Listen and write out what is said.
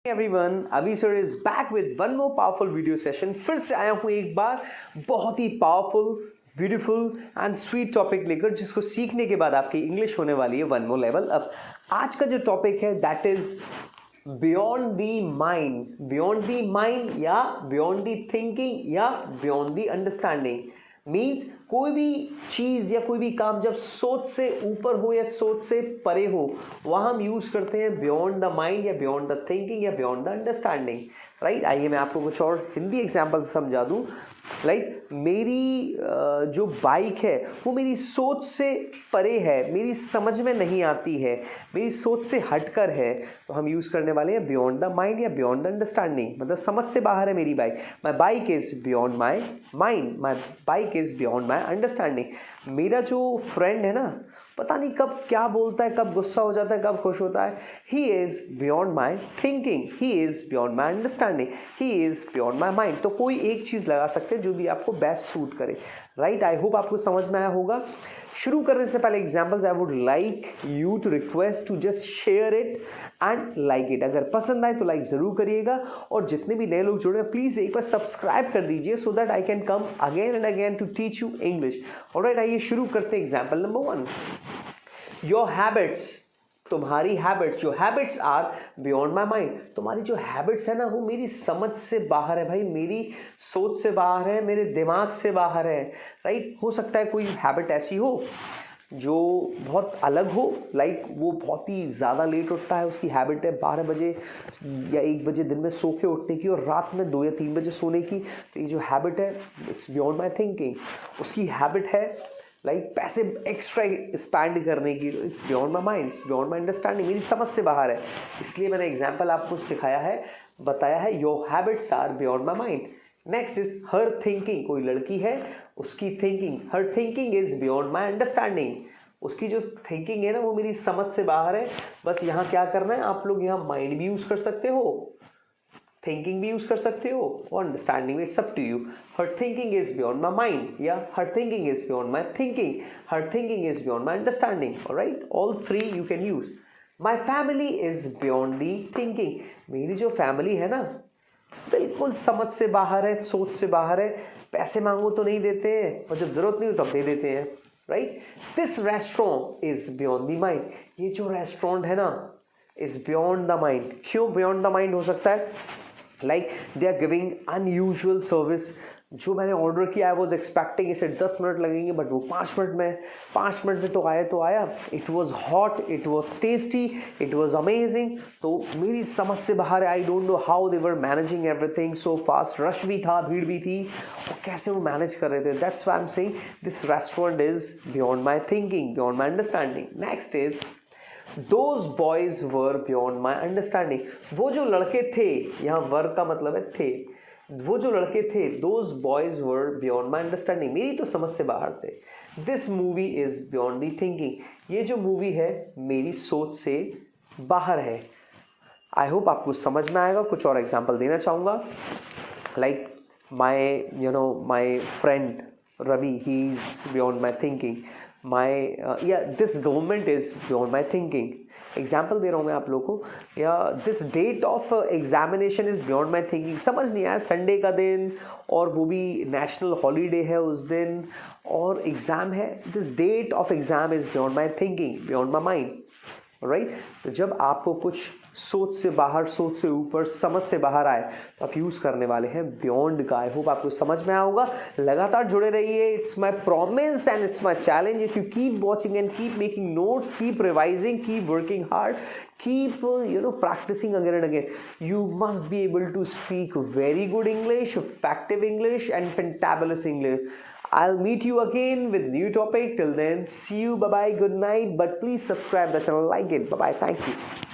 Everyone, अभी sir is back with one more powerful video session. फिर से आया हूँ एक बार बहुत ही powerful, beautiful and sweet topic लेकर, जिसको सीखने के बाद आपकी इंग्लिश होने वाली है वन मोर लेवल। अब आज का जो टॉपिक है that is beyond the mind. Beyond the mind या बियॉन्ड दी थिंकिंग या बियॉन्ड दी अंडरस्टैंडिंग मीन्स कोई भी चीज़ या कोई भी काम जब सोच से ऊपर हो या सोच से परे हो, वहाँ हम यूज़ करते हैं बियॉन्ड द माइंड या बियॉन्ड द थिंकिंग या बियॉन्ड द अंडरस्टैंडिंग। राइट, आइए मैं आपको कुछ और हिंदी एग्जाम्पल समझा दूँ। लाइक मेरी जो बाइक है वो मेरी सोच से परे है, मेरी समझ में नहीं आती है, मेरी सोच से हटकर है, तो हम यूज़ करने वाले हैं बियॉन्ड द माइंड या बियॉन्ड द अंडरस्टैंडिंग। मतलब समझ से बाहर है मेरी bike. My bike is beyond my mind, my bike is beyond my understanding. मेरा जो फ्रेंड है ना, पता नहीं कब क्या बोलता है, कब गुस्सा हो जाता है, कब खुश होता है। He is beyond my thinking, he is beyond my understanding, he is beyond my mind. तो कोई एक चीज़ लगा सकते हैं जो भी आपको बेस्ट सूट करे। राइट, आई होप आपको समझ में आया होगा। शुरू करने से पहले examples I would like you to request to just share it and like it. अगर पसंद आए तो लाइक ज़रूर करिएगा, और जितने भी नए लोग जुड़े हैं प्लीज़ एक बार सब्सक्राइब कर दीजिए so that I can come again and again to teach you English. Alright, आइए शुरू करते हैं। Example number 1, your habits. तुम्हारी हैबिट्स, जो habits are beyond my mind. तुम्हारी जो हैबिट्स है ना वो मेरी समझ से बाहर है भाई, मेरी सोच से बाहर है, मेरे दिमाग से बाहर है। राइट, हो सकता है कोई हैबिट ऐसी हो जो बहुत अलग हो, लाइक वो बहुत ही ज़्यादा लेट उठता है, उसकी हैबिट है 12 बजे या 1 बजे दिन में सो के उठने की और रात में 2 या 3 बजे सोने की। तो ये जो हैबिट है इट्स बियॉन्ड माई थिंकिंग। उसकी हैबिट है लाइक पैसे एक्स्ट्रा स्पेंड करने की, it's beyond my mind, it's beyond my understanding, मेरी समझ से बाहर है। इसलिए मैंने एग्जाम्पल आपको सिखाया है, बताया है, your habits are beyond my mind. Next is her thinking. कोई लड़की है, उसकी thinking, her thinking is beyond my understanding. उसकी जो थिंकिंग है ना वो मेरी समझ से बाहर है। बस यहाँ क्या करना है, आप लोग यहाँ माइंड भी यूज कर सकते हो, थिंकिंग भी यूज कर सकते हो, और understanding, it's up to you. Her thinking is beyond my mind या her thinking is beyond my thinking, her thinking is beyond my understanding. Alright, all three you can use. My family is beyond the thinking. मेरी जो family है ना बिल्कुल समझ से बाहर है, सोच से बाहर है। पैसे मांगो तो नहीं देते हैं, और जब जरूरत नहीं हो तब दे देते हैं। Right, this restaurant is beyond the mind. ये जो रेस्टोरेंट है ना इज बियॉन्ड द माइंड। क्यों बियॉन्ड द माइंड हो सकता है? Like they are giving unusual service. जो मैंने ऑर्डर किया, आई वॉज एक्सपेक्टिंग इसे 10 मिनट लगेंगे, बट वो 5 मिनट में तो आया। It was hot, it was tasty, it was amazing. तो मेरी समझ से बाहर है। I don't know how they were managing everything so fast. Rush भी था, भीड़ भी थी, और कैसे वो मैनेज कर रहे थे। That's why I am saying this restaurant is beyond my thinking, beyond my understanding. Next is Those boys were beyond my understanding. वो जो लड़के थे, यहाँ वर का मतलब है थे, वो जो लड़के थे, those boys were beyond my understanding, मेरी तो समझ से बाहर थे। This movie is beyond the thinking. ये जो मूवी है मेरी सोच से बाहर है। आई होप आपको समझ में आएगा। कुछ और एग्जाम्पल देना चाहूँगा। Like my friend Ravi, he is beyond my thinking. This government is beyond my thinking. Example दे रहा हूँ मैं आप लोगों को। या this date of examination is beyond my thinking. समझ नहीं आया, संडे का दिन और वो भी नेशनल हॉलीडे है उस दिन, और एग्जाम है। This date of exam is beyond my thinking, beyond my mind. Right, तो जब आपको कुछ सोच से बाहर, सोच से ऊपर, समझ से बाहर आए तो आप यूज़ करने वाले हैं बियॉन्ड का। आई होप आपको समझ में आया होगा। लगातार जुड़े रहिए, it's my promise and it's my challenge. If you keep watching and keep making notes, keep revising, keep working hard, keep practicing again and again, you must be able to speak very good English, effective English and fantabulous English. I'll meet you again with new topic. Till then, see you, bye bye, good night. But please subscribe the channel, like it. Bye bye, thank you.